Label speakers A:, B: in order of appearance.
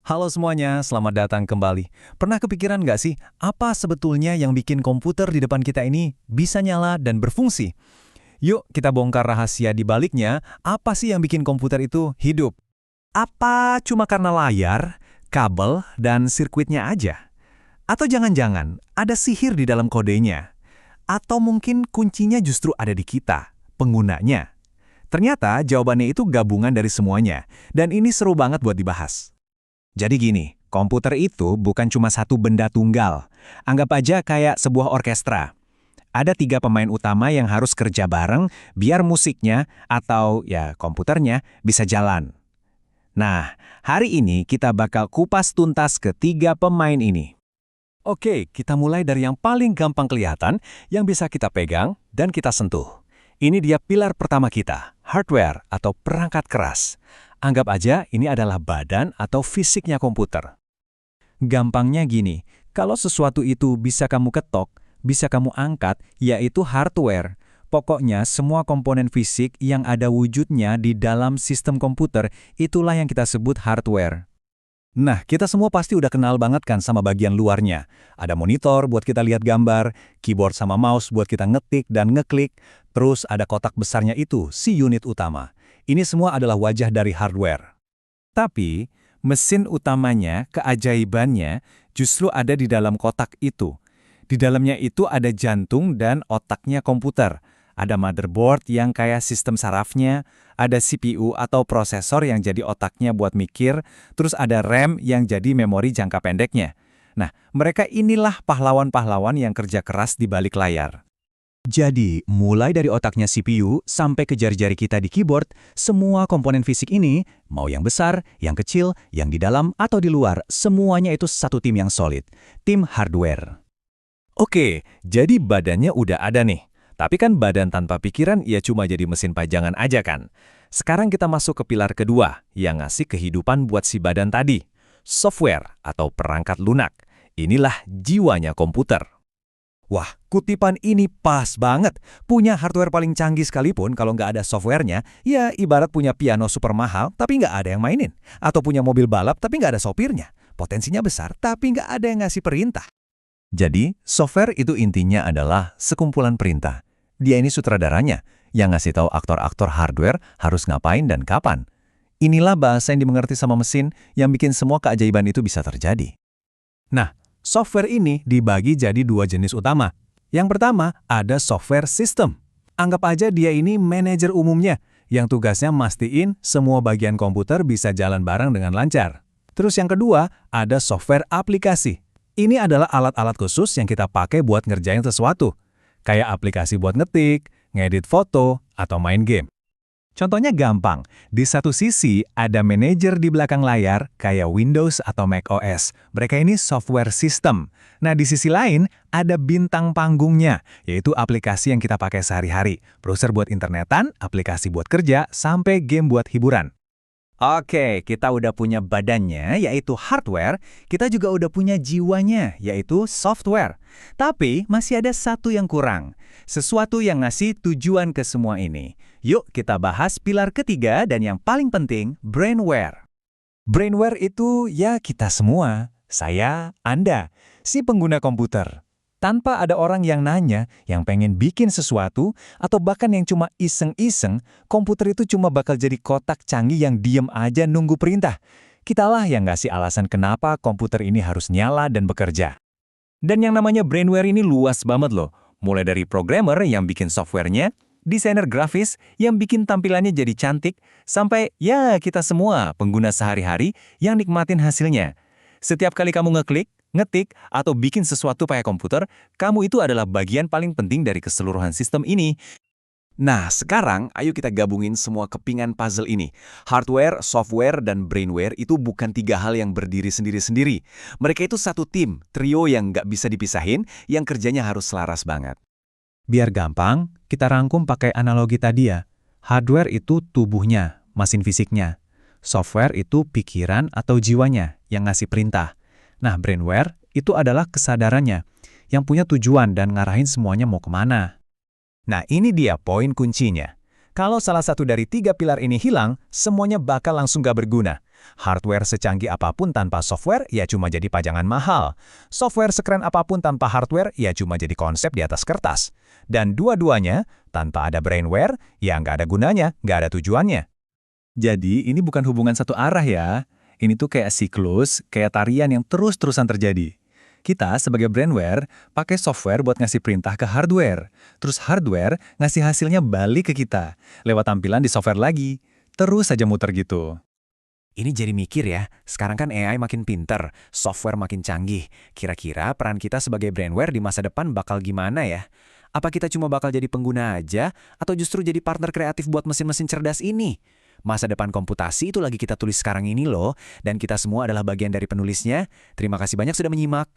A: Halo semuanya, selamat datang kembali. Pernah kepikiran nggak sih, apa sebetulnya yang bikin komputer di depan kita ini bisa nyala dan berfungsi? Yuk, kita bongkar rahasia di baliknya, apa sih yang bikin komputer itu hidup? Apa cuma karena layar, kabel, dan sirkuitnya aja? Atau jangan-jangan ada sihir di dalam kodenya? Atau mungkin kuncinya justru ada di kita, penggunanya? Ternyata jawabannya itu gabungan dari semuanya, dan ini seru banget buat dibahas. Jadi gini, komputer itu bukan cuma satu benda tunggal. Anggap aja kayak sebuah orkestra. Ada 3 pemain utama yang harus kerja bareng biar musiknya atau ya komputernya bisa jalan. Nah, hari ini kita bakal kupas tuntas ke 3 pemain ini. Oke, kita mulai dari yang paling gampang kelihatan, yang bisa kita pegang dan kita sentuh. Ini dia pilar pertama kita, hardware atau perangkat keras. Anggap aja ini adalah badan atau fisiknya komputer. Gampangnya gini, kalau sesuatu itu bisa kamu ketok, bisa kamu angkat, yaitu hardware. Pokoknya semua komponen fisik yang ada wujudnya di dalam sistem komputer, itulah yang kita sebut hardware. Nah, kita semua pasti udah kenal banget kan sama bagian luarnya. Ada monitor buat kita lihat gambar, keyboard sama mouse buat kita ngetik dan ngeklik, terus ada kotak besarnya itu, si unit utama. Ini semua adalah wajah dari hardware. Tapi, mesin utamanya, keajaibannya, justru ada di dalam kotak itu. Di dalamnya itu ada jantung dan otaknya komputer. Ada motherboard yang kayak sistem sarafnya, ada CPU atau prosesor yang jadi otaknya buat mikir, terus ada RAM yang jadi memori jangka pendeknya. Nah, mereka inilah pahlawan-pahlawan yang kerja keras di balik layar. Jadi, mulai dari otaknya CPU sampai ke jari-jari kita di keyboard, semua komponen fisik ini, mau yang besar, yang kecil, yang di dalam atau di luar, semuanya itu satu tim yang solid. Tim hardware. Oke, jadi badannya udah ada nih. Tapi kan badan tanpa pikiran ya cuma jadi mesin pajangan aja kan. Sekarang kita masuk ke pilar kedua, yang ngasih kehidupan buat si badan tadi. Software atau perangkat lunak. Inilah jiwanya komputer. Wah, kutipan ini pas banget. Punya hardware paling canggih sekalipun kalau nggak ada softwarenya, ya ibarat punya piano super mahal tapi nggak ada yang mainin. Atau punya mobil balap tapi nggak ada sopirnya. Potensinya besar tapi nggak ada yang ngasih perintah. Jadi, software itu intinya adalah sekumpulan perintah. Dia ini sutradaranya, yang ngasih tahu aktor-aktor hardware harus ngapain dan kapan. Inilah bahasa yang dimengerti sama mesin yang bikin semua keajaiban itu bisa terjadi. Nah, software ini dibagi jadi 2 jenis utama. Yang pertama, ada software system. Anggap aja dia ini manajer umumnya, yang tugasnya mastiin semua bagian komputer bisa jalan bareng dengan lancar. Terus yang kedua, ada software aplikasi. Ini adalah alat-alat khusus yang kita pakai buat ngerjain sesuatu. Kayak aplikasi buat ngetik, ngedit foto, atau main game. Contohnya gampang, di satu sisi ada manajer di belakang layar kayak Windows atau Mac OS. Mereka ini software system. Nah di sisi lain ada bintang panggungnya, yaitu aplikasi yang kita pakai sehari-hari. Browser buat internetan, aplikasi buat kerja, sampai game buat hiburan. Oke, kita udah punya badannya, yaitu hardware. Kita juga udah punya jiwanya, yaitu software. Tapi masih ada satu yang kurang. Sesuatu yang ngasih tujuan ke semua ini. Yuk kita bahas pilar ketiga dan yang paling penting, brainware. Brainware itu ya kita semua. Saya, Anda, si pengguna komputer. Tanpa ada orang yang nanya, yang pengen bikin sesuatu, atau bahkan yang cuma iseng-iseng, komputer itu cuma bakal jadi kotak canggih yang diem aja nunggu perintah. Kitalah yang ngasih alasan kenapa komputer ini harus nyala dan bekerja. Dan yang namanya brainware ini luas banget loh. Mulai dari programmer yang bikin softwarenya, desainer grafis yang bikin tampilannya jadi cantik, sampai ya kita semua pengguna sehari-hari yang nikmatin hasilnya. Setiap kali kamu ngeklik, ngetik, atau bikin sesuatu pakai komputer, kamu itu adalah bagian paling penting dari keseluruhan sistem ini. Nah, sekarang ayo kita gabungin semua kepingan puzzle ini. Hardware, software, dan brainware itu bukan 3 hal yang berdiri sendiri-sendiri. Mereka itu satu tim, trio yang nggak bisa dipisahin, yang kerjanya harus selaras banget. Biar gampang, kita rangkum pakai analogi tadi ya. Hardware itu tubuhnya, mesin fisiknya. Software itu pikiran atau jiwanya yang ngasih perintah. Nah, brainware itu adalah kesadarannya, yang punya tujuan dan ngarahin semuanya mau kemana. Nah, ini dia poin kuncinya. Kalau salah satu dari 3 pilar ini hilang, semuanya bakal langsung gak berguna. Hardware secanggih apapun tanpa software, ya cuma jadi pajangan mahal. Software sekeren apapun tanpa hardware, ya cuma jadi konsep di atas kertas. Dan dua-duanya, tanpa ada brainware, ya nggak ada gunanya, nggak ada tujuannya.
B: Jadi ini bukan hubungan satu arah ya. Ini tuh kayak siklus, kayak tarian yang terus-terusan terjadi. Kita sebagai brandware pakai software buat ngasih perintah ke hardware. Terus hardware ngasih hasilnya balik ke kita, lewat tampilan di software lagi. Terus saja muter gitu.
A: Ini jadi mikir ya, sekarang kan AI makin pinter, software makin canggih. Kira-kira peran kita sebagai brandware di masa depan bakal gimana ya? Apa kita cuma bakal jadi pengguna aja, atau justru jadi partner kreatif buat mesin-mesin cerdas ini? Masa depan komputasi itu lagi kita tulis sekarang ini loh, dan kita semua adalah bagian dari penulisnya. Terima kasih banyak sudah menyimak.